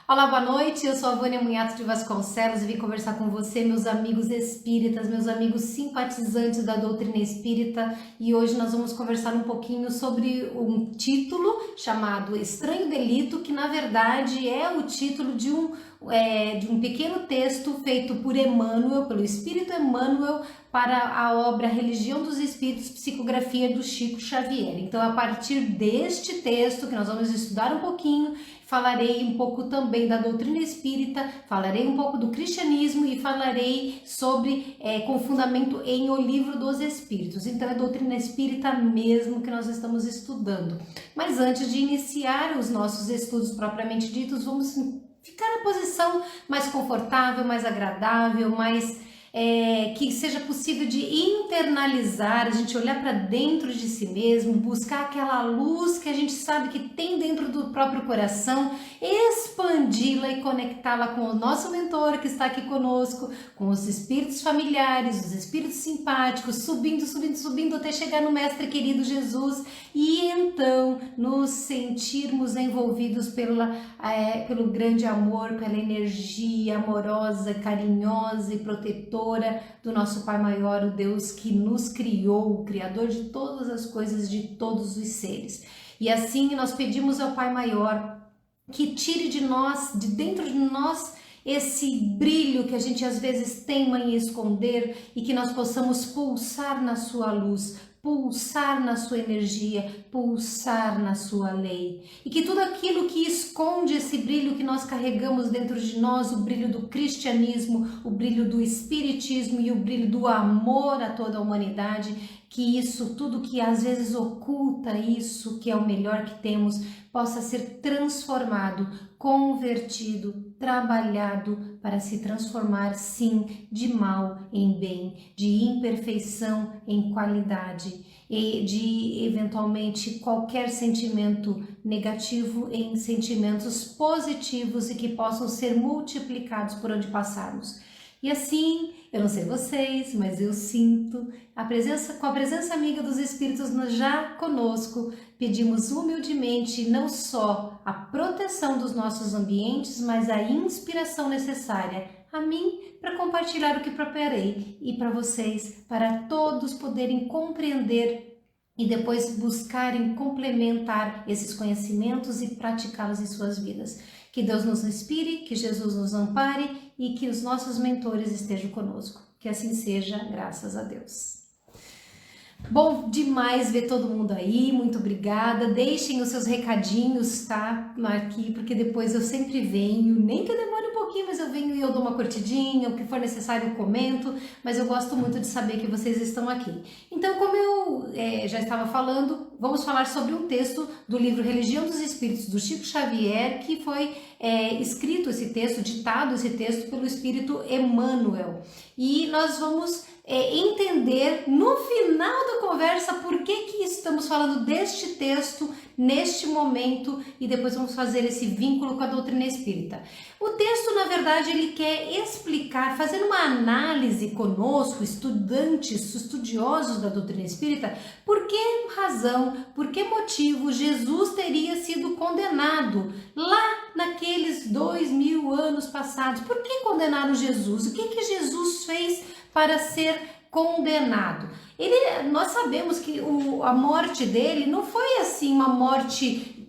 Olá, boa noite. Eu sou a Vânia Munhato de Vasconcelos e vim conversar com você, meus amigos espíritas, meus amigos simpatizantes da doutrina espírita. E hoje nós vamos conversar um pouquinho sobre um título chamado Estranho Delito, que na verdade é o título de um pequeno texto feito por Emmanuel, pelo Espírito Emmanuel, para a obra Religião dos Espíritos, psicografia do Chico Xavier. Então, a partir deste texto, que nós vamos estudar um pouquinho, falarei um pouco também da doutrina espírita, falarei um pouco do cristianismo e falarei sobre com fundamento em O Livro dos Espíritos. Então, é doutrina espírita mesmo que nós estamos estudando. Mas antes de iniciar os nossos estudos propriamente ditos, vamos ficar na posição mais confortável, mais agradável, mais que seja possível de internalizar, a gente olhar para dentro de si mesmo, buscar aquela luz que a gente sabe que tem dentro do próprio coração, expandi-la e conectá-la com o nosso mentor que está aqui conosco, com os espíritos familiares, os espíritos simpáticos, subindo até chegar no Mestre querido Jesus e então nos sentirmos envolvidos pelo grande amor, pela energia amorosa, carinhosa e protetora do nosso Pai Maior, o Deus que nos criou, o Criador de todas as coisas, de todos os seres. E assim nós pedimos ao Pai Maior que tire de nós, de dentro de nós, esse brilho que a gente às vezes teima em esconder e que nós possamos pulsar na sua luz, pulsar na sua energia, pulsar na sua lei. E que tudo aquilo que esconde esse brilho que nós carregamos dentro de nós, o brilho do cristianismo, o brilho do espiritismo e o brilho do amor a toda a humanidade, que isso, tudo que às vezes oculta isso, que é o melhor que temos, possa ser transformado, convertido, trabalhado para se transformar, sim, de mal em bem, de imperfeição em qualidade e de, eventualmente, qualquer sentimento negativo em sentimentos positivos e que possam ser multiplicados por onde passarmos. E assim, eu não sei vocês, mas eu sinto com a presença amiga dos Espíritos já conosco, pedimos humildemente não só a proteção dos nossos ambientes, mas a inspiração necessária a mim para compartilhar o que preparei e para vocês, para todos poderem compreender e depois buscarem complementar esses conhecimentos e praticá-los em suas vidas. Que Deus nos inspire, que Jesus nos ampare e que os nossos mentores estejam conosco. Que assim seja, graças a Deus. Bom demais ver todo mundo aí, muito obrigada. Deixem os seus recadinhos, tá? Aqui, porque depois eu sempre venho, nem que eu demore um pouquinho, mas eu venho e eu dou uma curtidinha, o que for necessário eu comento, mas eu gosto muito de saber que vocês estão aqui. Então, como eu já estava falando, vamos falar sobre um texto do livro Religião dos Espíritos, do Chico Xavier, que foi escrito esse texto, ditado esse texto pelo Espírito Emmanuel. E nós vamos entender no final da conversa por que estamos falando deste texto neste momento e depois vamos fazer esse vínculo com a doutrina espírita. O texto, na verdade, ele quer explicar, fazer uma análise conosco, estudantes, estudiosos da doutrina espírita, por que razão, por que motivo Jesus teria sido condenado lá naqueles 2000 anos passados. Por que condenaram Jesus? O que Jesus fez para ser condenado? Nós sabemos que a morte dele não foi assim uma morte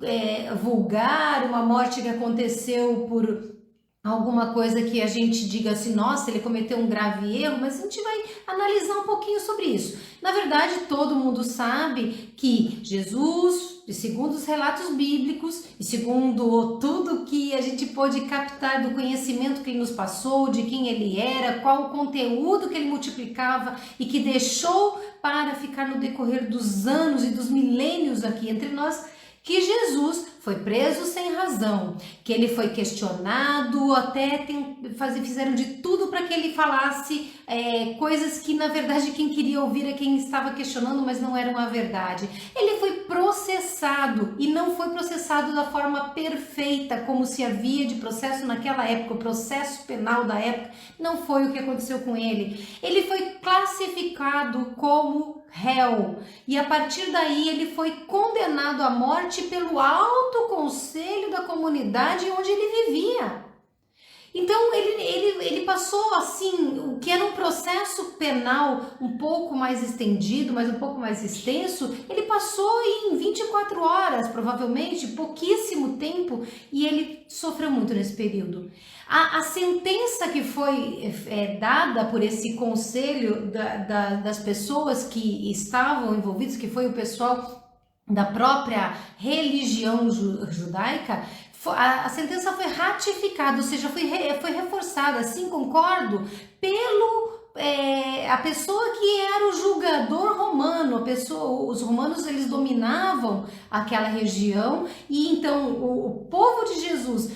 vulgar, uma morte que aconteceu por alguma coisa que a gente diga assim, nossa, ele cometeu um grave erro, mas a gente vai analisar um pouquinho sobre isso. Na verdade, todo mundo sabe que Jesus, segundo os relatos bíblicos e segundo tudo que a gente pôde captar do conhecimento que ele nos passou, de quem ele era, qual o conteúdo que ele multiplicava e que deixou para ficar no decorrer dos anos e dos milênios aqui entre nós, que Jesus foi preso sem razão, que ele foi questionado, até fizeram de tudo para que ele falasse coisas que na verdade quem queria ouvir é quem estava questionando, mas não eram a verdade. Ele foi processado e não foi processado da forma perfeita, como se havia de processo naquela época, o processo penal da época, não foi o que aconteceu com ele. Ele foi classificado como réu. E a partir daí ele foi condenado à morte pelo alto conselho da comunidade onde ele vivia. Então ele passou assim, o que era um processo penal um pouco mais estendido, mas um pouco mais extenso, ele passou em 24 horas, provavelmente, pouquíssimo tempo, e ele sofreu muito nesse período. A sentença que foi dada por esse conselho das pessoas que estavam envolvidas, que foi o pessoal da própria religião judaica, a sentença foi ratificada, ou seja, foi reforçada, assim, concordo, pelo a pessoa que era o julgador romano. Os romanos, eles dominavam aquela região, e então o povo de Jesus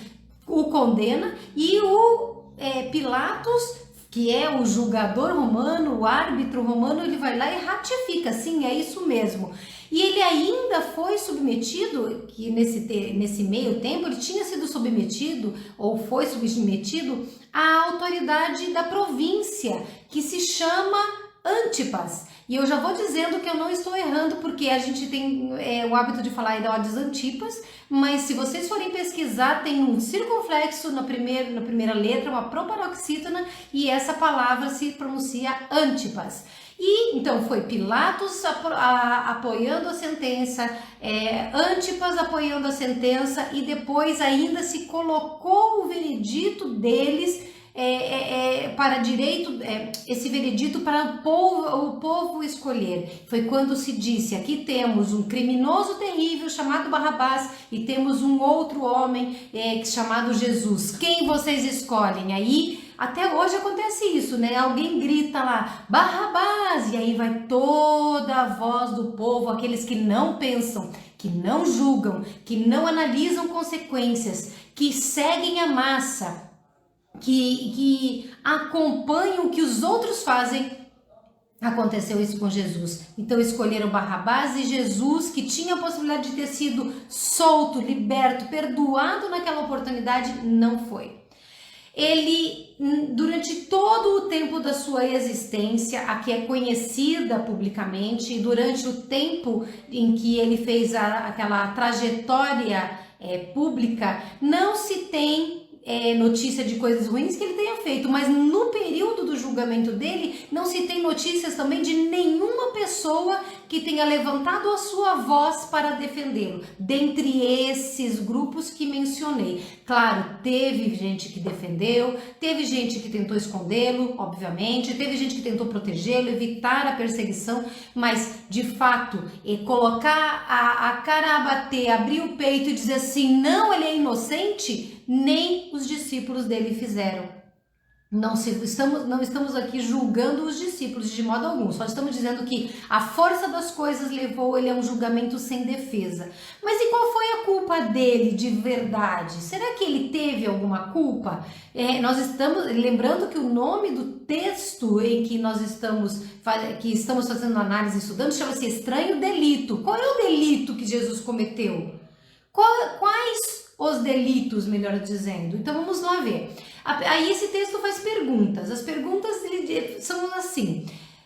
o condena, e o Pilatos, que é o julgador romano, o árbitro romano, ele vai lá e ratifica, sim, é isso mesmo. E ele ainda foi submetido, que nesse meio tempo ele tinha sido submetido, ou foi submetido, à autoridade da província, que se chama Antipas. E eu já vou dizendo que eu não estou errando, porque a gente tem o hábito de falar Herodes Antipas, mas se vocês forem pesquisar, tem um circunflexo na primeira letra, uma proparoxítona, e essa palavra se pronuncia Antipas. E então foi Pilatos apoiando a sentença, Antipas apoiando a sentença, e depois ainda se colocou o veredito deles para direito, esse veredito para o povo escolher. Foi quando se disse: aqui temos um criminoso terrível chamado Barrabás e temos um outro homem chamado Jesus. Quem vocês escolhem? Aí até hoje acontece isso, né? Alguém grita lá, Barrabás, e aí vai toda a voz do povo, aqueles que não pensam, que não julgam, que não analisam consequências, que seguem a massa, que acompanham o que os outros fazem. Aconteceu isso com Jesus. Então escolheram Barrabás, e Jesus, que tinha a possibilidade de ter sido solto, liberto, perdoado naquela oportunidade, não foi. Ele, durante todo o tempo da sua existência, a que é conhecida publicamente, durante o tempo em que ele fez aquela trajetória pública, não se tem notícia de coisas ruins que ele tenha feito, mas no período do julgamento dele não se tem notícias também de nenhuma pessoa que tenha levantado a sua voz para defendê-lo, dentre esses grupos que mencionei. Claro, teve gente que defendeu, teve gente que tentou escondê-lo, obviamente, teve gente que tentou protegê-lo, evitar a perseguição, mas de fato, colocar a cara a bater, abrir o peito e dizer assim, não, ele é inocente, nem os discípulos dele fizeram. Não estamos aqui julgando os discípulos de modo algum, só estamos dizendo que a força das coisas levou ele a um julgamento sem defesa. Mas e qual foi a culpa dele de verdade? Será que ele teve alguma culpa? Nós estamos lembrando que o nome do texto em que nós estamos fazendo análise e estudando chama-se Estranho Delito. Qual é o delito que Jesus cometeu? Quais os delitos, melhor dizendo? Então vamos lá ver. Aí esse texto faz perguntas. As perguntas são assim: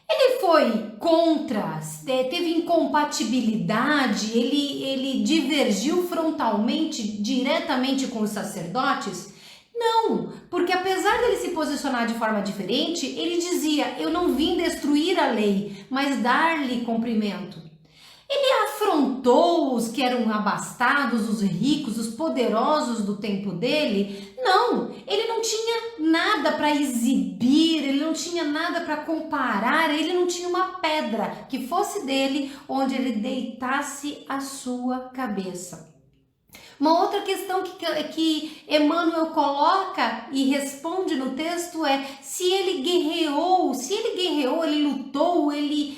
ele foi contra, teve incompatibilidade, ele divergiu frontalmente, diretamente com os sacerdotes? Não, porque apesar dele se posicionar de forma diferente, ele dizia: eu não vim destruir a lei, mas dar-lhe cumprimento. Ele afrontou os que eram abastados, os ricos, os poderosos do tempo dele? Não, ele não tinha nada para exibir, ele não tinha nada para comparar, ele não tinha uma pedra que fosse dele onde ele deitasse a sua cabeça. Uma outra questão que Emmanuel coloca e responde no texto é se ele guerreou, ele lutou, ele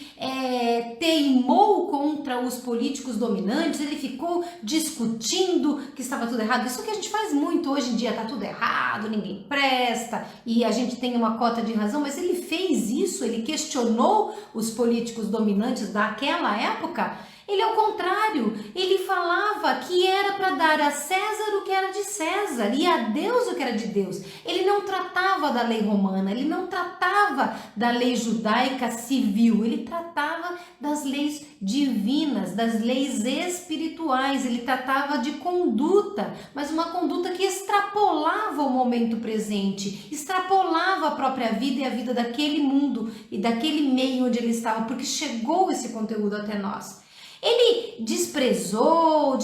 teimou contra os políticos dominantes, ele ficou discutindo que estava tudo errado. Isso que a gente faz muito hoje em dia, tá tudo errado, ninguém presta e a gente tem uma cota de razão, mas ele fez isso, ele questionou os políticos dominantes daquela época. Ele, ao contrário, ele falava que era para dar a César o que era de César e a Deus o que era de Deus. Ele não tratava da lei romana, ele não tratava da lei judaica civil, ele tratava das leis divinas, das leis espirituais, ele tratava de conduta, mas uma conduta que extrapolava o momento presente, extrapolava a própria vida e a vida daquele mundo e daquele meio onde ele estava, porque chegou esse conteúdo até nós. Ele desprezou,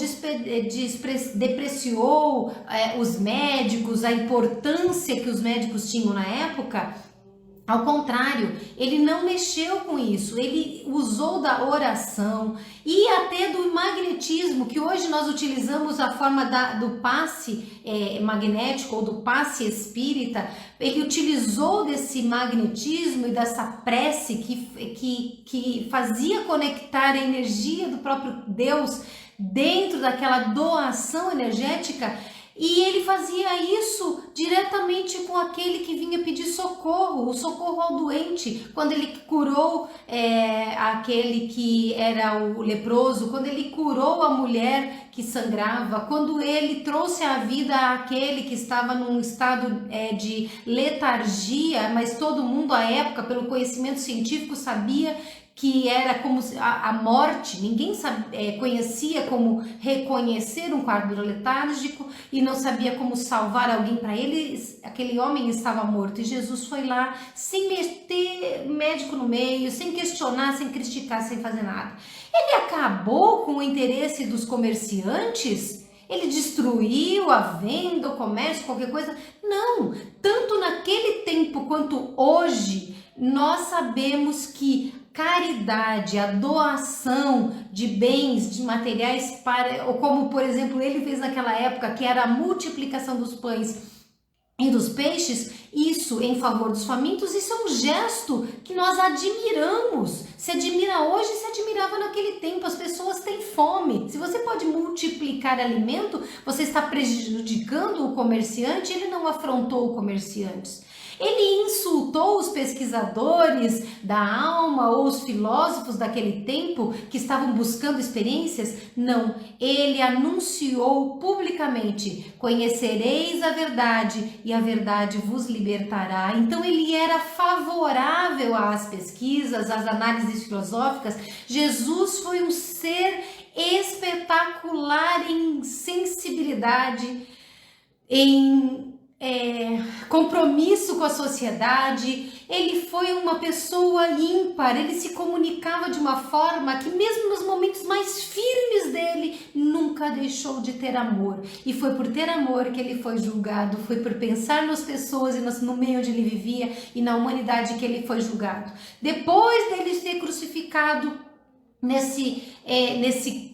depreciou os médicos, a importância que os médicos tinham na época. Ao contrário, ele não mexeu com isso, ele usou da oração e até do magnetismo, que hoje nós utilizamos a forma do passe magnético ou do passe espírita. Ele utilizou desse magnetismo e dessa prece que fazia conectar a energia do próprio Deus dentro daquela doação energética. E ele fazia isso diretamente com aquele que vinha pedir socorro, o socorro ao doente, quando ele curou aquele que era o leproso, quando ele curou a mulher que sangrava, quando ele trouxe à vida aquele que estava num estado de letargia, mas todo mundo à época, pelo conhecimento científico, sabia que era como a morte, ninguém conhecia como reconhecer um quadro letárgico e não sabia como salvar alguém para ele, aquele homem estava morto e Jesus foi lá sem meter médico no meio, sem questionar, sem criticar, sem fazer nada. Ele acabou com o interesse dos comerciantes? Ele destruiu a venda, o comércio, qualquer coisa? Não, tanto naquele tempo quanto hoje, nós sabemos que caridade, a doação de bens, de materiais ou como por exemplo ele fez naquela época, que era a multiplicação dos pães e dos peixes, isso em favor dos famintos, isso é um gesto que nós admiramos. Se admira hoje, se admirava naquele tempo. As pessoas têm fome. Se você pode multiplicar alimento, você está prejudicando o comerciante, ele não afrontou o comerciante. Ele insultou os pesquisadores da alma ou os filósofos daquele tempo que estavam buscando experiências? Não, ele anunciou publicamente: conhecereis a verdade e a verdade vos libertará. Então ele era favorável às pesquisas, às análises filosóficas. Jesus foi um ser espetacular em sensibilidade, em compromisso com a sociedade. Ele foi uma pessoa ímpar, ele se comunicava de uma forma que mesmo nos momentos mais firmes dele, nunca deixou de ter amor. E foi por ter amor que ele foi julgado, foi por pensar nas pessoas e no meio onde ele vivia e na humanidade que ele foi julgado. Depois dele ser crucificado, nesse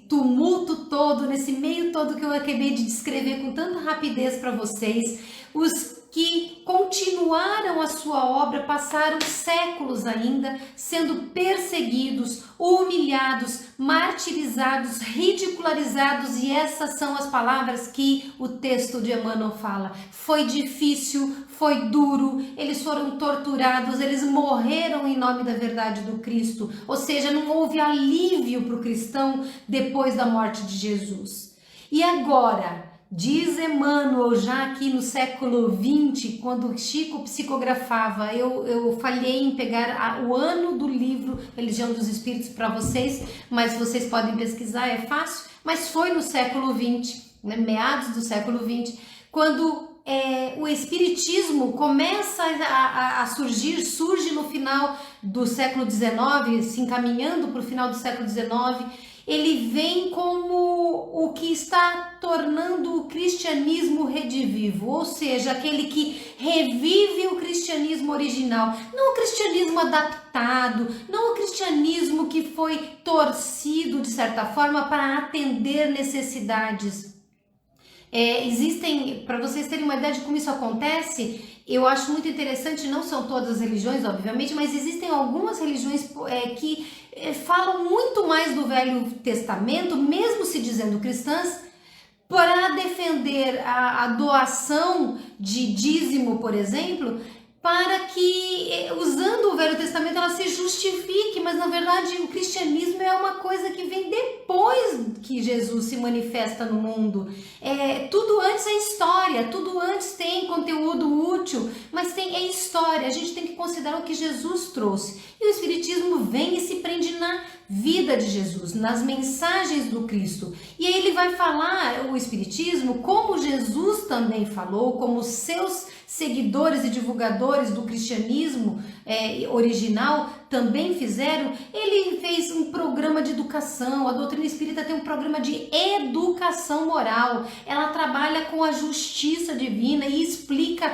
tumulto todo, nesse meio todo que eu acabei de descrever com tanta rapidez para vocês, os que continuaram a sua obra passaram séculos ainda sendo perseguidos, humilhados, martirizados, ridicularizados, e essas são as palavras que o texto de Emmanuel fala. Foi difícil, foi duro, eles foram torturados, eles morreram em nome da verdade do Cristo, ou seja, não houve alívio para o cristão depois da morte de Jesus. E agora, diz Emmanuel, já aqui no século XX, quando Chico psicografava, eu falhei em pegar o ano do livro Religião dos Espíritos para vocês, mas vocês podem pesquisar, é fácil, mas foi no século XX, né, meados do século XX, quando o Espiritismo começa a surge no final do século XIX, se encaminhando para o final do século XIX. Ele vem como o que está tornando o cristianismo redivivo, ou seja, aquele que revive o cristianismo original, não o cristianismo adaptado, não o cristianismo que foi torcido de certa forma para atender necessidades. Existem, para vocês terem uma ideia de como isso acontece, eu acho muito interessante, não são todas as religiões, obviamente, mas existem algumas religiões que falam muito mais do Velho Testamento, mesmo se dizendo cristãs, para defender a doação de dízimo, por exemplo. para que, usando o Velho Testamento, ela se justifique, mas na verdade o cristianismo é uma coisa que vem depois que Jesus se manifesta no mundo. Tudo antes é história, tudo antes tem conteúdo útil, mas é história. A gente tem que considerar o que Jesus trouxe. E o Espiritismo vem e se prende na vida de Jesus, nas mensagens do Cristo. E aí ele vai falar, o Espiritismo, como Jesus também falou, como seus seguidores e divulgadores do cristianismo original também fizeram. Ele fez um programa de educação. A doutrina espírita tem um programa de educação moral. Ela trabalha com a justiça divina e explica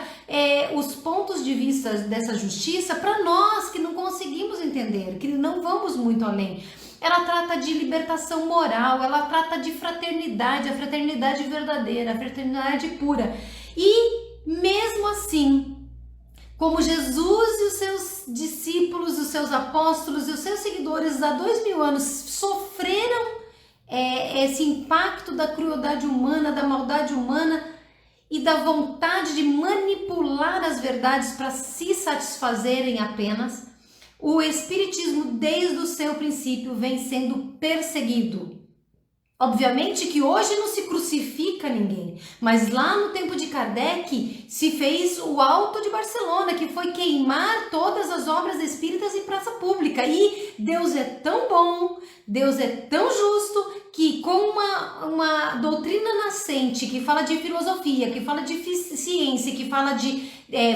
os pontos de vista dessa justiça para nós que não conseguimos entender, que não vamos muito além. Ela trata de libertação moral, ela trata de fraternidade, a fraternidade verdadeira, a fraternidade pura. E mesmo assim, como Jesus e os seus discípulos, os seus apóstolos e os seus seguidores há 2000 anos sofreram esse impacto da crueldade humana, da maldade humana e da vontade de manipular as verdades para se satisfazerem apenas, o Espiritismo desde o seu princípio vem sendo perseguido. Obviamente que hoje não se crucifica ninguém, mas lá no tempo de Kardec se fez o Auto de Barcelona, que foi queimar todas as obras espíritas em praça pública. E Deus é tão bom, Deus é tão justo, que com uma doutrina nascente que fala de filosofia, que fala de ciência, que fala de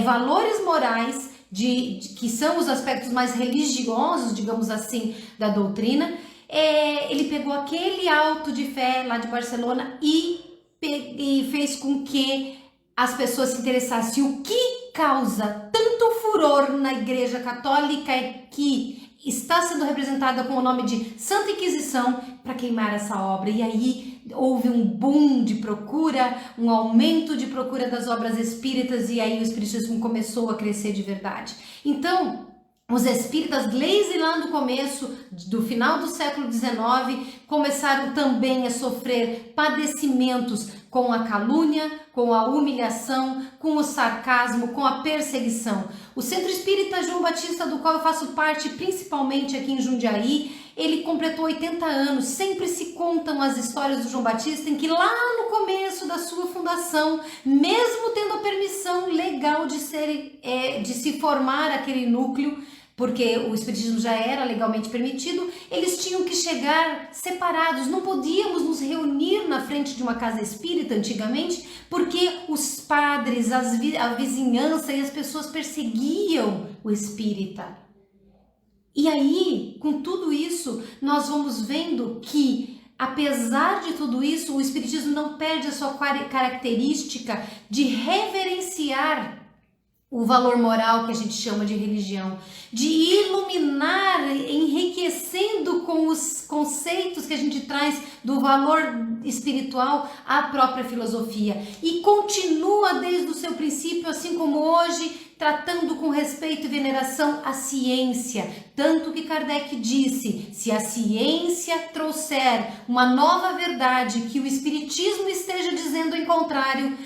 valores morais, que são os aspectos mais religiosos, digamos assim, da doutrina, ele pegou aquele auto de fé lá de Barcelona e fez com que as pessoas se interessassem. O que causa tanto furor na Igreja Católica que está sendo representada com o nome de Santa Inquisição para queimar essa obra. E aí houve um boom de procura, um aumento de procura das obras espíritas, e aí o espiritismo começou a crescer de verdade. Então, os espíritas, desde lá no começo, do final do século XIX, começaram também a sofrer padecimentos com a calúnia, com a humilhação, com o sarcasmo, com a perseguição. O Centro Espírita João Batista, do qual eu faço parte, principalmente aqui em Jundiaí, ele completou 80 anos. Sempre se contam as histórias do João Batista em que lá no começo da sua fundação, mesmo tendo a permissão legal de se formar aquele núcleo, porque o espiritismo já era legalmente permitido, eles tinham que chegar separados. Não podíamos nos reunir na frente de uma casa espírita antigamente, porque os padres, a vizinhança e as pessoas perseguiam o espírita. E aí, com tudo isso, nós vamos vendo que, apesar de tudo isso, o espiritismo não perde a sua característica de reverenciar o valor moral que a gente chama de religião, de iluminar, enriquecendo com os conceitos que a gente traz do valor espiritual a própria filosofia. E continua desde o seu princípio, assim como hoje, tratando com respeito e veneração a ciência. Tanto que Kardec disse, se a ciência trouxer uma nova verdade que o espiritismo esteja dizendo em contrário,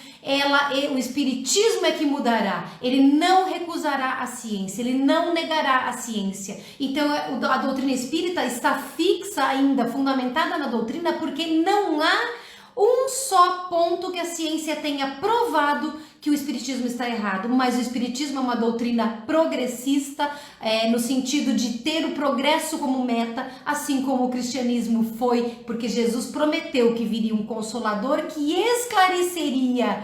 o espiritismo é que mudará. Ele não recusará a ciência, ele não negará a ciência. Então a doutrina espírita está fixa ainda, fundamentada na doutrina, porque não há um só ponto que a ciência tenha provado que o espiritismo está errado. Mas o espiritismo é uma doutrina progressista, no sentido de ter o progresso como meta, assim como o cristianismo foi, porque Jesus prometeu que viria um consolador que esclareceria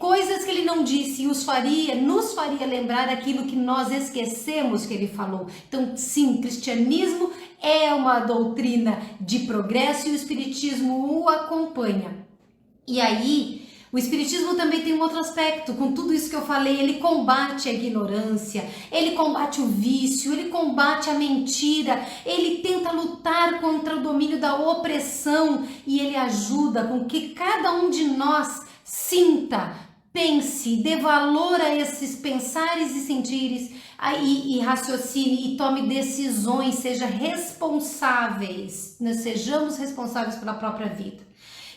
coisas que ele não disse e nos faria lembrar aquilo que nós esquecemos que ele falou. Então, sim, cristianismo é uma doutrina de progresso e o espiritismo o acompanha. E aí, o espiritismo também tem um outro aspecto. Com tudo isso que eu falei, ele combate a ignorância, ele combate o vício, ele combate a mentira, ele tenta lutar contra o domínio da opressão e ele ajuda com que cada um de nós sinta, pense, dê valor a esses pensares e sentires, e raciocine e tome decisões, sejamos responsáveis pela própria vida.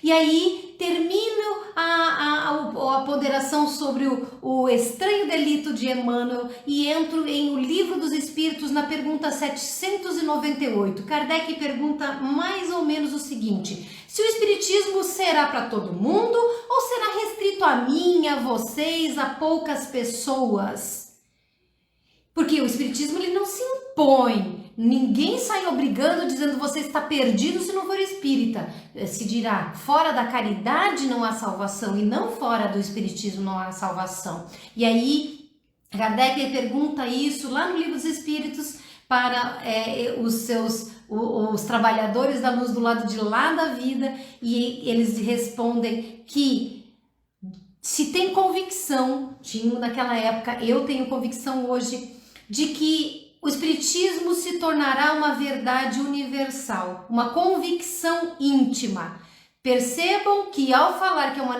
E aí termino a ponderação sobre o estranho delito de Emmanuel e entro em O Livro dos Espíritos na pergunta 798. Kardec pergunta mais ou menos o seguinte: se o espiritismo será para todo mundo ou será restrito a mim, a vocês, a poucas pessoas? Porque o espiritismo ele não se impõe. Ninguém sai obrigando, dizendo você está perdido se não for espírita. Se dirá, fora da caridade não há salvação e não fora do espiritismo não há salvação. E aí, Kardec pergunta isso lá no Livro dos Espíritos para os trabalhadores da luz do lado de lá da vida, e eles respondem que se tem convicção, tinha naquela época, eu tenho convicção hoje, de que o espiritismo se tornará uma verdade universal, uma convicção íntima. Percebam que ao falar que é uma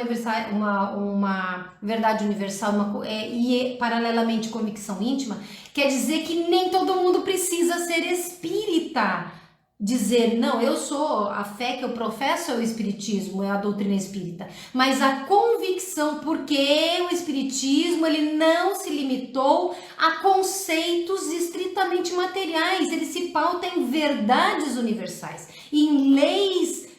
verdade universal e paralelamente convicção íntima, quer dizer que nem todo mundo precisa ser espírita. Dizer, não, eu sou, a fé que eu professo é o espiritismo, é a doutrina espírita, mas a convicção, porque o espiritismo ele não se limitou a conceitos estritamente materiais, ele se pauta em verdades universais, em leis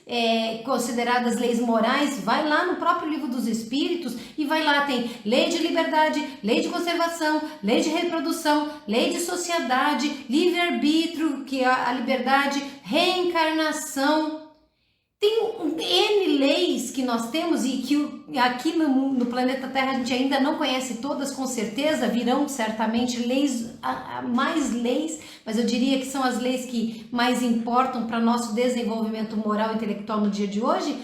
consideradas leis morais. Vai lá no próprio Livro dos Espíritos e vai lá, tem lei de liberdade, lei de conservação, lei de reprodução, lei de sociedade, livre-arbítrio, que é a liberdade, reencarnação. Tem N leis que nós temos e que aqui no planeta Terra a gente ainda não conhece todas, com certeza virão certamente leis, mais leis, mas eu diria que são as leis que mais importam para nosso desenvolvimento moral e intelectual no dia de hoje.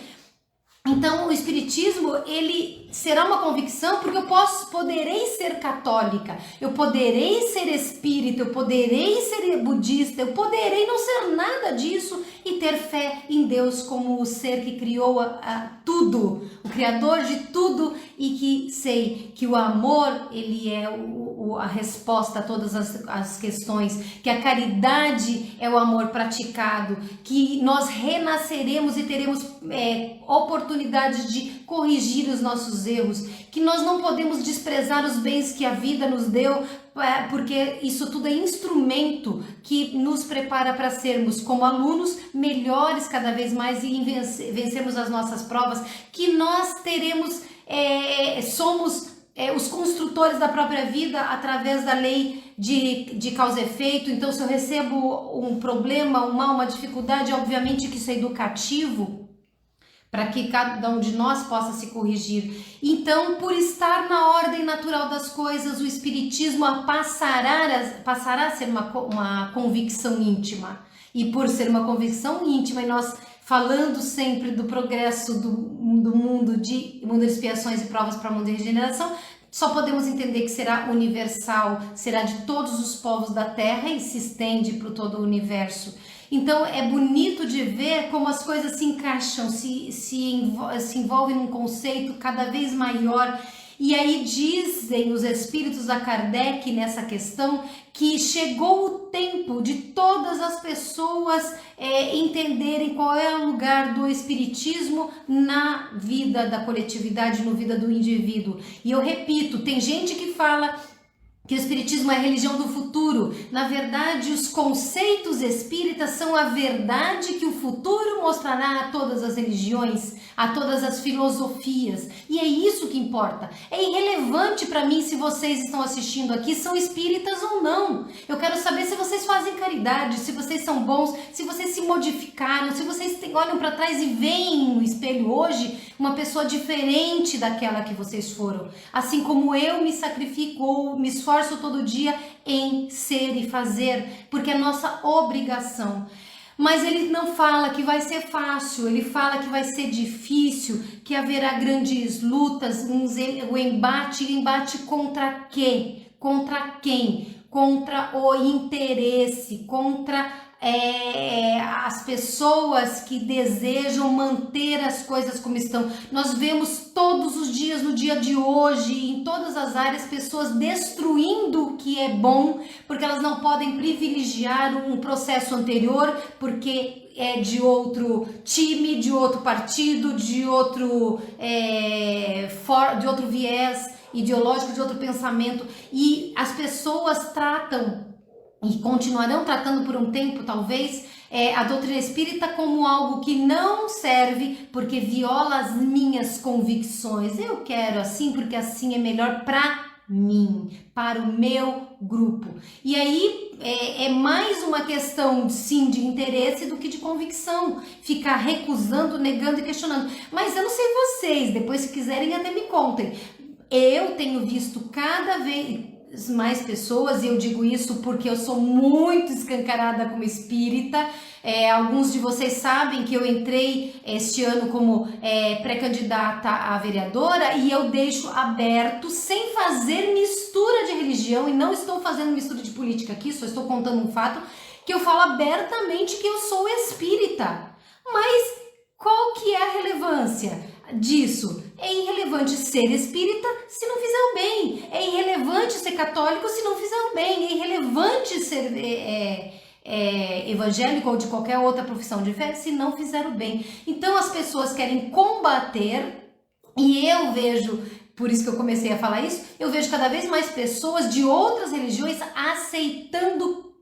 Então o espiritismo ele será uma convicção porque eu poderei ser católica, eu poderei ser espírita, eu poderei ser budista, eu poderei não ser nada disso e ter fé em Deus como o ser que criou tudo, o criador de tudo, e que sei que o amor ele é a resposta a todas as questões, que a caridade é o amor praticado, que nós renasceremos e teremos oportunidade de corrigir os nossos erros, que nós não podemos desprezar os bens que a vida nos deu, porque isso tudo é instrumento que nos prepara para sermos como alunos melhores cada vez mais e vencermos as nossas provas, que nós teremos, somos os construtores da própria vida através da lei de causa e efeito. Então, se eu recebo um problema, um mal, uma dificuldade, obviamente que isso é educativo, para que cada um de nós possa se corrigir. Então, por estar na ordem natural das coisas, o espiritismo passará a ser uma convicção íntima. E por ser uma convicção íntima, e nós falando sempre do progresso do mundo de expiações e provas para o mundo de regeneração, só podemos entender que será universal, será de todos os povos da Terra e se estende para todo o universo. Então é bonito de ver como as coisas se encaixam, se envolvem num conceito cada vez maior. E aí dizem os espíritos da Kardec nessa questão que chegou o tempo de todas as pessoas entenderem qual é o lugar do espiritismo na vida da coletividade, na vida do indivíduo. E eu repito, tem gente que fala que o espiritismo é a religião do futuro. Na verdade, os conceitos espíritas são a verdade que o futuro mostrará a todas as religiões, a todas as filosofias. E é isso que importa. É irrelevante para mim se vocês estão assistindo aqui, são espíritas ou não. Eu quero saber se vocês fazem caridade, se vocês são bons, se vocês se modificaram, se vocês olham para trás e veem no espelho hoje uma pessoa diferente daquela que vocês foram. Assim como eu me sacrifico ou me esforço todo dia em ser e fazer, porque é nossa obrigação. Mas ele não fala que vai ser fácil, ele fala que vai ser difícil, que haverá grandes lutas, o embate contra quê? Contra quem? Contra o interesse, contra as pessoas que desejam manter as coisas como estão. Nós vemos todos os dias, no dia de hoje, em todas as áreas, pessoas destruindo o que é bom, porque elas não podem privilegiar um processo anterior, porque é de outro time, de outro partido, de outro viés ideológico, de outro pensamento, e as pessoas tratam e continuarão tratando por um tempo, talvez, a doutrina espírita como algo que não serve porque viola as minhas convicções. Eu quero assim porque assim é melhor para mim, para o meu grupo. E aí é mais uma questão, sim, de interesse do que de convicção. Ficar recusando, negando e questionando. Mas eu não sei vocês, depois se quiserem até me contem. Eu tenho visto cada vez mais pessoas, e eu digo isso porque eu sou muito escancarada como espírita. Alguns de vocês sabem que eu entrei este ano como pré-candidata a vereadora, e eu deixo aberto, sem fazer mistura de religião, e não estou fazendo mistura de política aqui, só estou contando um fato, que eu falo abertamente que eu sou espírita. Mas qual que é a relevância disso? É irrelevante ser espírita se não fizer o bem. É irrelevante ser católico se não fizer o bem. É irrelevante ser evangélico ou de qualquer outra profissão de fé se não fizer o bem. Então as pessoas querem combater, e eu vejo, por isso que eu comecei a falar isso, eu vejo cada vez mais pessoas de outras religiões aceitando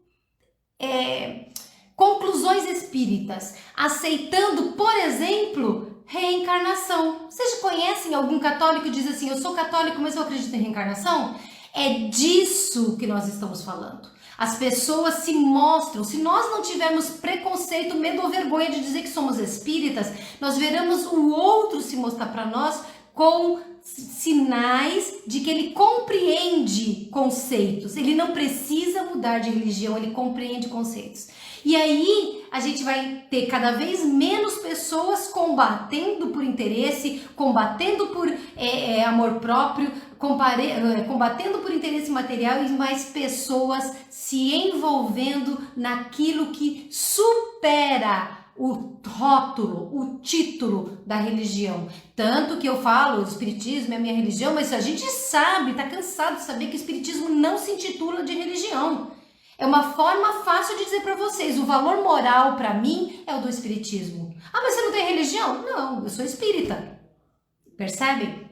conclusões espíritas, aceitando, por exemplo, reencarnação. Vocês conhecem algum católico que diz assim: eu sou católico, mas eu acredito em reencarnação? É disso que nós estamos falando. As pessoas se mostram, se nós não tivermos preconceito, medo ou vergonha de dizer que somos espíritas, nós veremos o outro se mostrar para nós com sinais de que ele compreende conceitos. Ele não precisa mudar de religião, ele compreende conceitos. E aí a gente vai ter cada vez menos pessoas combatendo por interesse, combatendo por amor próprio, combatendo por interesse material, e mais pessoas se envolvendo naquilo que supera o rótulo, o título da religião. Tanto que eu falo, o espiritismo é a minha religião, mas a gente sabe, tá cansado de saber que o espiritismo não se intitula de religião. É uma forma fácil de dizer para vocês: o valor moral para mim é o do espiritismo. Ah, mas você não tem religião? Não, eu sou espírita. Percebem?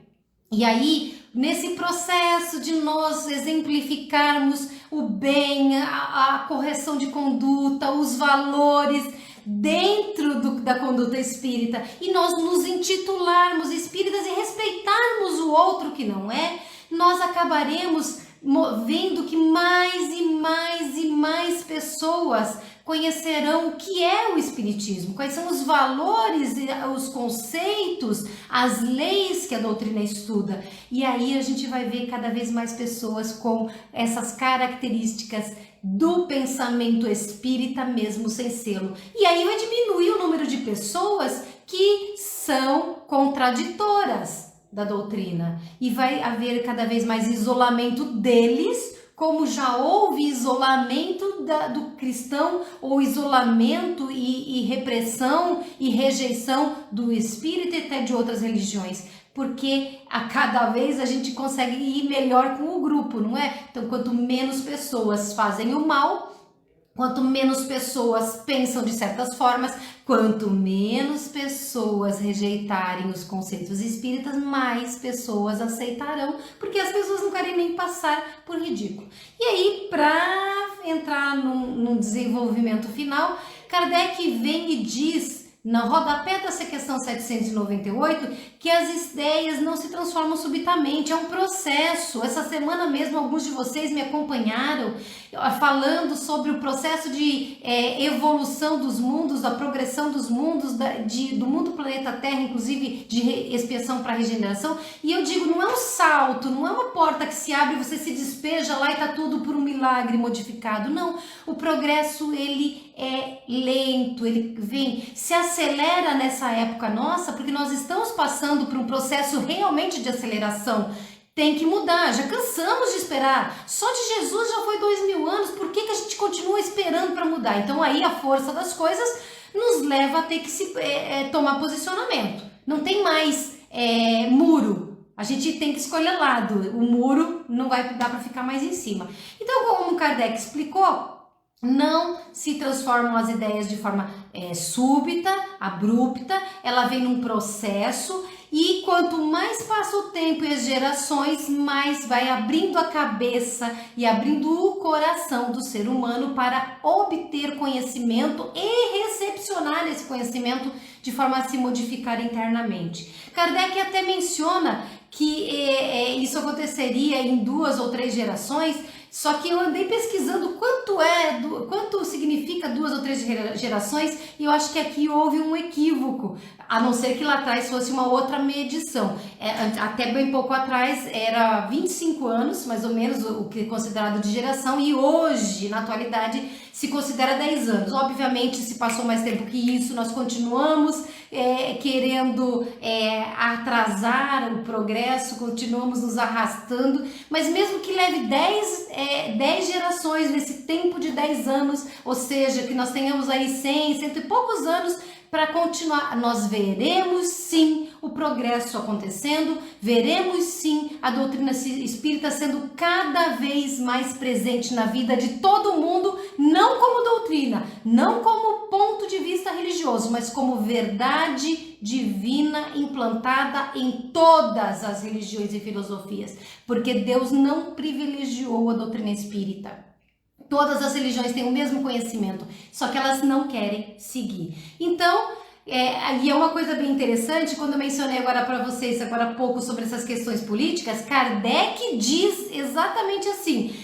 E aí, nesse processo de nós exemplificarmos o bem, a correção de conduta, os valores dentro da conduta espírita, e nós nos intitularmos espíritas e respeitarmos o outro que não é, nós acabaremos vendo que mais e mais e mais pessoas conhecerão o que é o espiritismo, quais são os valores, os conceitos, as leis que a doutrina estuda. E aí a gente vai ver cada vez mais pessoas com essas características do pensamento espírita, mesmo sem sê-lo. E aí vai diminuir o número de pessoas que são contraditoras da doutrina, e vai haver cada vez mais isolamento deles, como já houve isolamento do cristão, ou isolamento e repressão e rejeição do espírita e até de outras religiões, porque a cada vez a gente consegue ir melhor com o grupo, não é? Então, quanto menos pessoas fazem o mal, quanto menos pessoas pensam de certas formas, quanto menos pessoas rejeitarem os conceitos espíritas, mais pessoas aceitarão, porque as pessoas não querem nem passar por ridículo. E aí, para entrar num desenvolvimento final, Kardec vem e diz, no rodapé dessa questão 798, que as ideias não se transformam subitamente, é um processo. Essa semana mesmo, alguns de vocês me acompanharam falando sobre o processo de evolução dos mundos, da progressão dos mundos, do mundo planeta Terra, inclusive de expiação para regeneração. E eu digo, não é um salto, não é uma porta que se abre e você se despeja lá e tá tudo por um milagre modificado. Não, o progresso ele é lento, ele se acelera nessa época nossa, porque nós estamos passando por um processo realmente de aceleração. Tem que mudar, já cansamos de esperar. Só de Jesus já foi 2000 anos, por que a gente continua esperando para mudar? Então aí a força das coisas nos leva a ter que tomar posicionamento. Não tem mais muro, a gente tem que escolher lado, o muro não vai dar para ficar mais em cima. Então, como Kardec explicou, não se transformam as ideias de forma súbita, abrupta, ela vem num processo e quanto mais passa o tempo e as gerações, mais vai abrindo a cabeça e abrindo o coração do ser humano para obter conhecimento e recepcionar esse conhecimento de forma a se modificar internamente. Kardec até menciona que isso aconteceria em 2 ou 3 gerações, só que eu andei pesquisando quanto significa 2 ou 3 gerações e eu acho que aqui houve um equívoco, a não ser que lá atrás fosse uma outra medição. Até bem pouco atrás era 25 anos, mais ou menos, o que é considerado de geração, e hoje, na atualidade, se considera 10 anos. Obviamente, se passou mais tempo que isso, nós continuamos querendo atrasar o progresso, continuamos nos arrastando, mas mesmo que leve 10 gerações nesse tempo de 10 anos, ou seja, que nós tenhamos aí 100 e poucos anos para continuar, nós veremos sim o progresso acontecendo, veremos sim a doutrina espírita sendo cada vez mais presente na vida de todo mundo, não como doutrina, não como ponto de vista religioso, mas como verdade divina implantada em todas as religiões e filosofias, porque Deus não privilegiou a doutrina espírita. Todas as religiões têm o mesmo conhecimento, só que elas não querem seguir. Então, e é uma coisa bem interessante, quando eu mencionei agora para vocês, agora há pouco, sobre essas questões políticas, Kardec diz exatamente assim,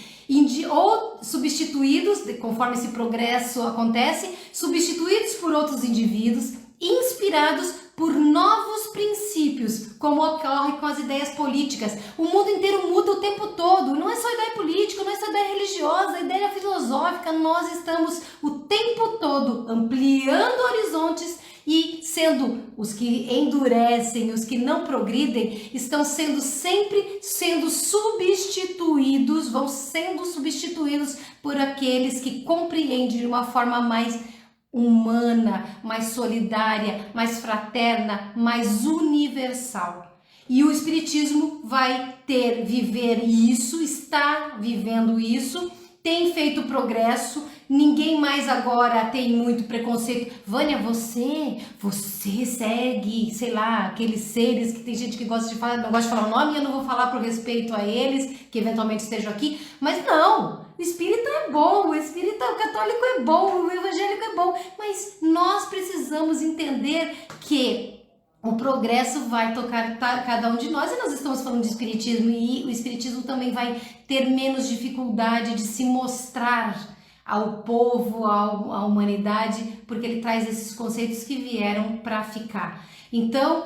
ou substituídos, conforme esse progresso acontece, substituídos por outros indivíduos, inspirados por novos princípios, como ocorre com as ideias políticas. O mundo inteiro muda o tempo todo, não é só ideia política, não é só ideia religiosa, ideia filosófica, nós estamos o tempo todo ampliando horizontes e sendo os que endurecem, os que não progridem, estão sempre sendo substituídos, vão sendo substituídos por aqueles que compreendem de uma forma mais humana, mais solidária, mais fraterna, mais universal. E o Espiritismo vai viver isso, está vivendo isso, tem feito progresso, ninguém mais agora tem muito preconceito. Vânia, você segue, sei lá, aqueles seres que tem gente que gosta de falar, não gosta de falar o nome, eu não vou falar por respeito a eles, que eventualmente estejam aqui, mas não, o espírita é bom, o católico é bom, o evangélico é bom, mas nós precisamos entender que o progresso vai tocar cada um de nós, e nós estamos falando de espiritismo, e o espiritismo também vai ter menos dificuldade de se mostrar ao povo, à humanidade, porque ele traz esses conceitos que vieram para ficar. Então,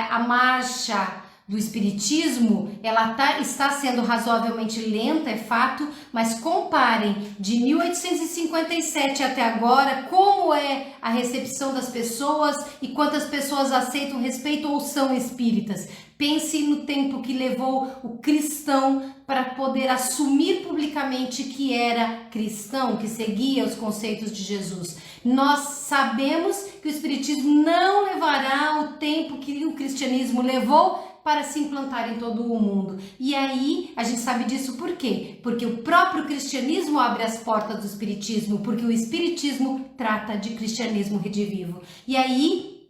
a marcha do espiritismo, ela está sendo razoavelmente lenta, é fato, mas comparem de 1857 até agora, como é a recepção das pessoas e quantas pessoas aceitam, respeitam ou são espíritas. Pense no tempo que levou o cristão para poder assumir publicamente que era cristão, que seguia os conceitos de Jesus. Nós sabemos que o espiritismo não levará o tempo que o cristianismo levou para se implantar em todo o mundo. E aí, a gente sabe disso por quê? Porque o próprio cristianismo abre as portas do espiritismo, porque o espiritismo trata de cristianismo redivivo. E aí,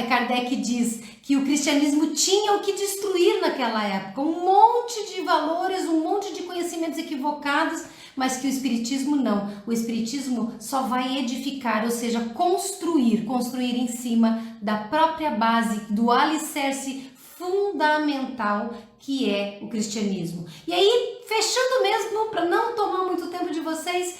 Kardec diz que o cristianismo tinha o que destruir naquela época, um monte de valores, um monte de conhecimentos equivocados, mas que o espiritismo não. O espiritismo só vai edificar, ou seja, construir em cima da própria base, do alicerce fundamental que é o cristianismo. E aí, fechando mesmo, para não tomar muito tempo de vocês,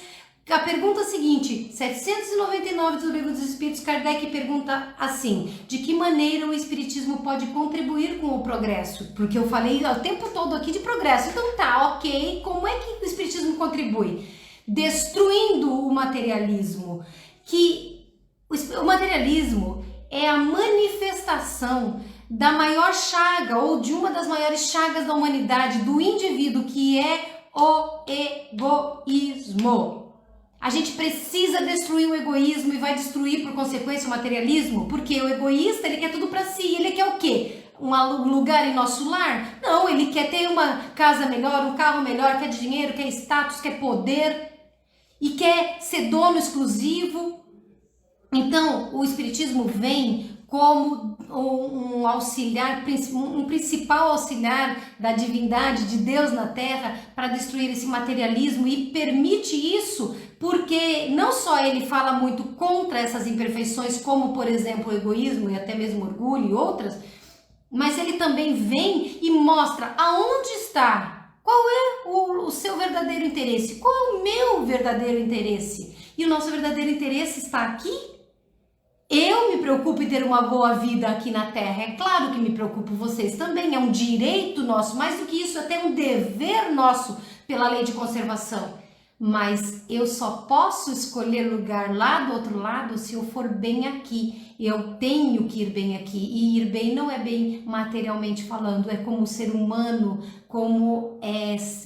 a pergunta seguinte, 799 do Livro dos Espíritos, Kardec pergunta assim: de que maneira o espiritismo pode contribuir com o progresso? Porque eu falei o tempo todo aqui de progresso, então tá, ok, como é que o espiritismo contribui? Destruindo o materialismo, que o materialismo é a manifestação da maior chaga, ou de uma das maiores chagas da humanidade, do indivíduo, que é o egoísmo. A gente precisa destruir o egoísmo e vai destruir por consequência o materialismo, porque o egoísta, ele quer tudo para si, ele quer o quê? Um lugar em nosso lar? Não, ele quer ter uma casa melhor, um carro melhor, quer dinheiro, quer status, quer poder e quer ser dono exclusivo. Então, o Espiritismo vem como um auxiliar, um principal auxiliar da divindade de Deus na Terra para destruir esse materialismo, e permite isso porque não só ele fala muito contra essas imperfeições, como por exemplo o egoísmo e até mesmo o orgulho e outras, mas ele também vem e mostra aonde está, qual é o seu verdadeiro interesse, qual é o meu verdadeiro interesse. E o nosso verdadeiro interesse está aqui. Eu me preocupo em ter uma boa vida aqui na Terra, é claro que me preocupo, vocês também, é um direito nosso, mais do que isso, é até um dever nosso pela lei de conservação. Mas eu só posso escolher lugar lá do outro lado se eu for bem aqui. Eu tenho que ir bem aqui, e ir bem não é bem materialmente falando, é como ser humano, como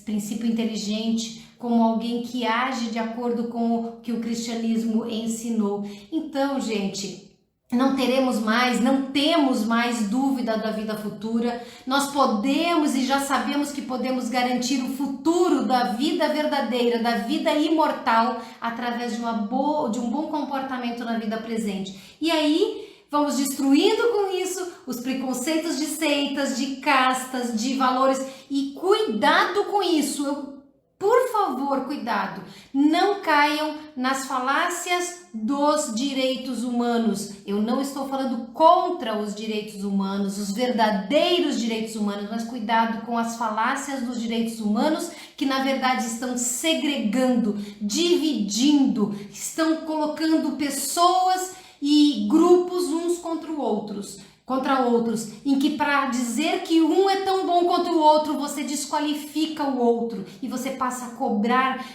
princípio inteligente, como alguém que age de acordo com o que o cristianismo ensinou. Então, gente, não temos mais dúvida da vida futura. Nós podemos e já sabemos que podemos garantir o futuro da vida verdadeira, da vida imortal, através de um bom comportamento na vida presente. E aí, vamos destruindo com isso os preconceitos de seitas, de castas, de valores, e cuidado com isso. Por favor, cuidado, não caiam nas falácias dos direitos humanos. Eu não estou falando contra os direitos humanos, os verdadeiros direitos humanos, mas cuidado com as falácias dos direitos humanos, que na verdade estão segregando, dividindo, estão colocando pessoas e grupos uns contra outros, em que para dizer que um é tão bom quanto o outro, você desqualifica o outro e você passa a cobrar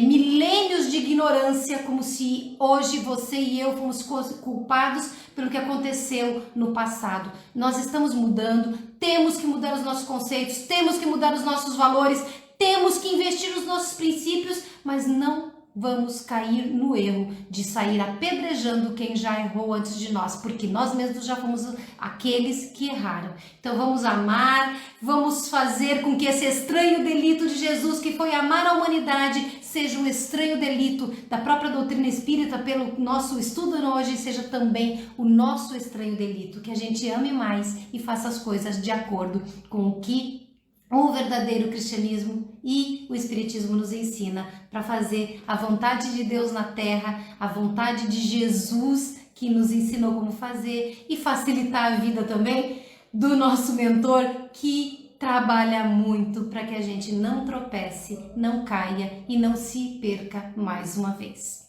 milênios de ignorância, como se hoje você e eu fomos culpados pelo que aconteceu no passado. Nós estamos mudando, temos que mudar os nossos conceitos, temos que mudar os nossos valores, temos que investir nos nossos princípios, mas não vamos cair no erro de sair apedrejando quem já errou antes de nós, porque nós mesmos já fomos aqueles que erraram. Então vamos amar, vamos fazer com que esse estranho delito de Jesus, que foi amar a humanidade, seja um estranho delito da própria doutrina espírita, pelo nosso estudo hoje, seja também o nosso estranho delito, que a gente ame mais e faça as coisas de acordo com o que o verdadeiro cristianismo e o espiritismo nos ensina, para fazer a vontade de Deus na terra, a vontade de Jesus, que nos ensinou como fazer, e facilitar a vida também do nosso mentor, que trabalha muito para que a gente não tropece, não caia e não se perca mais uma vez.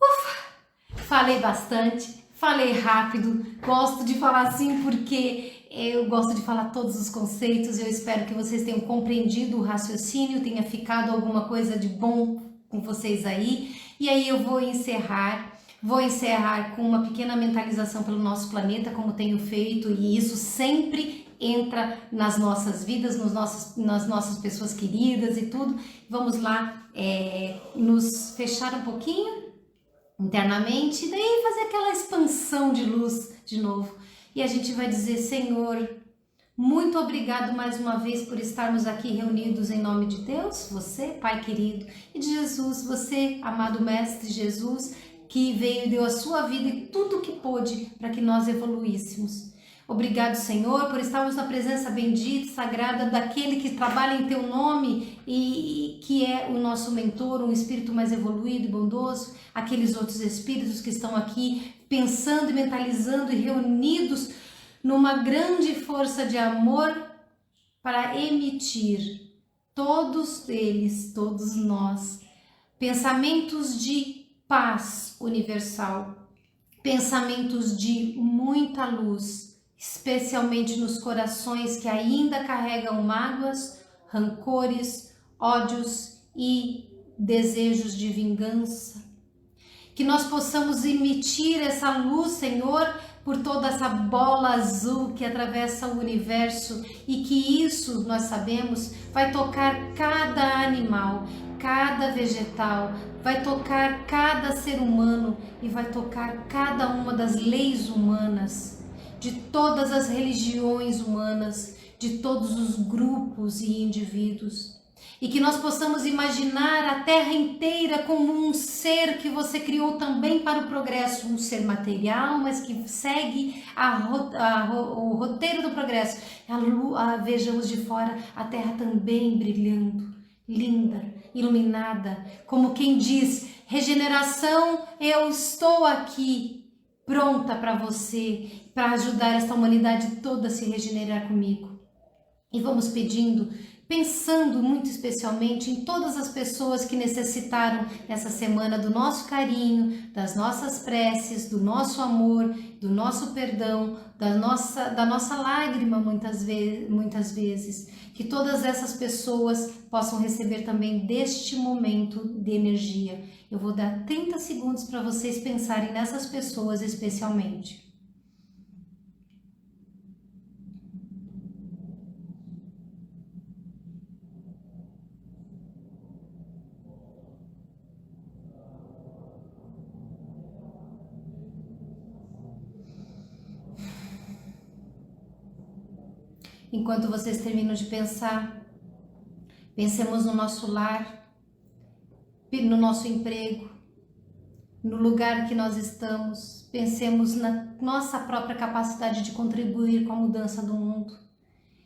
Ufa! Falei bastante, falei rápido, gosto de falar assim porque eu gosto de falar todos os conceitos. Eu espero que vocês tenham compreendido o raciocínio, tenha ficado alguma coisa de bom com vocês aí. E aí eu vou encerrar com uma pequena mentalização pelo nosso planeta, como tenho feito, e isso sempre entra nas nossas vidas, nas nossas pessoas queridas e tudo. Vamos lá nos fechar um pouquinho internamente, e daí fazer aquela expansão de luz de novo. E a gente vai dizer: Senhor, muito obrigado mais uma vez por estarmos aqui reunidos em nome de Deus, você, Pai querido, e de Jesus, você, amado Mestre Jesus, que veio e deu a sua vida e tudo o que pôde para que nós evoluíssemos. Obrigado, Senhor, por estarmos na presença bendita e sagrada daquele que trabalha em Teu nome e que é o nosso mentor, um espírito mais evoluído e bondoso, aqueles outros espíritos que estão aqui pensando e mentalizando e reunidos numa grande força de amor para emitir, todos eles, todos nós, pensamentos de paz universal, pensamentos de muita luz, especialmente nos corações que ainda carregam mágoas, rancores, ódios e desejos de vingança. Que nós possamos emitir essa luz, Senhor, por toda essa bola azul que atravessa o universo, e que isso, nós sabemos, vai tocar cada animal, cada vegetal, vai tocar cada ser humano e vai tocar cada uma das leis humanas, de todas as religiões humanas, de todos os grupos e indivíduos. e que nós possamos imaginar a Terra inteira como um ser que você criou também para o progresso, um ser material, mas que segue o roteiro do progresso. Vejamos de fora a Terra também brilhando, linda, iluminada, como quem diz: regeneração, eu estou aqui, pronta para você, para ajudar esta humanidade toda a se regenerar comigo. E vamos pedindo, pensando muito especialmente em todas as pessoas que necessitaram essa semana do nosso carinho, das nossas preces, do nosso amor, do nosso perdão, da nossa lágrima muitas vezes. Que todas essas pessoas possam receber também deste momento de energia. Eu vou dar 30 segundos para vocês pensarem nessas pessoas especialmente. Enquanto vocês terminam de pensar, pensemos no nosso lar, no nosso emprego, no lugar que nós estamos, pensemos na nossa própria capacidade de contribuir com a mudança do mundo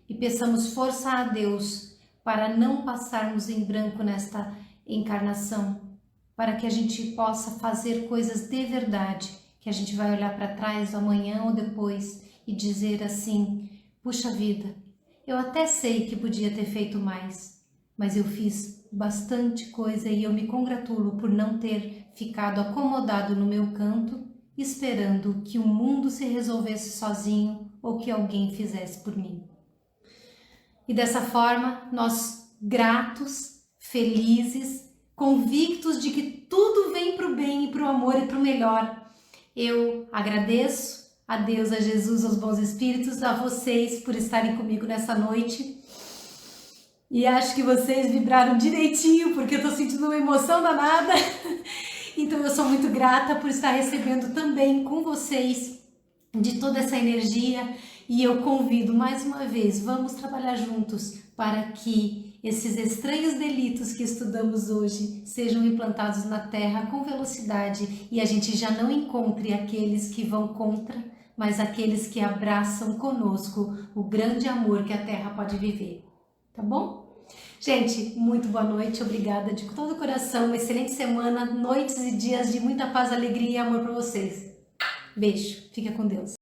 e peçamos força a Deus para não passarmos em branco nesta encarnação, para que a gente possa fazer coisas de verdade, que a gente vai olhar para trás amanhã ou depois e dizer assim: puxa vida, eu até sei que podia ter feito mais, mas eu fiz bastante coisa e eu me congratulo por não ter ficado acomodado no meu canto, esperando que o mundo se resolvesse sozinho ou que alguém fizesse por mim. E dessa forma, nós gratos, felizes, convictos de que tudo vem para o bem e para o amor e para o melhor. Eu agradeço a Deus, a Jesus, aos bons espíritos, a vocês por estarem comigo nessa noite. E acho que vocês vibraram direitinho, porque eu tô sentindo uma emoção danada. Então eu sou muito grata por estar recebendo também com vocês de toda essa energia. E eu convido mais uma vez, vamos trabalhar juntos para que esses estranhos delitos que estudamos hoje sejam implantados na Terra com velocidade e a gente já não encontre aqueles que vão contra, mas aqueles que abraçam conosco o grande amor que a Terra pode viver. Tá bom? Gente, muito boa noite, obrigada de todo o coração, uma excelente semana, noites e dias de muita paz, alegria e amor para vocês. Beijo, fica com Deus.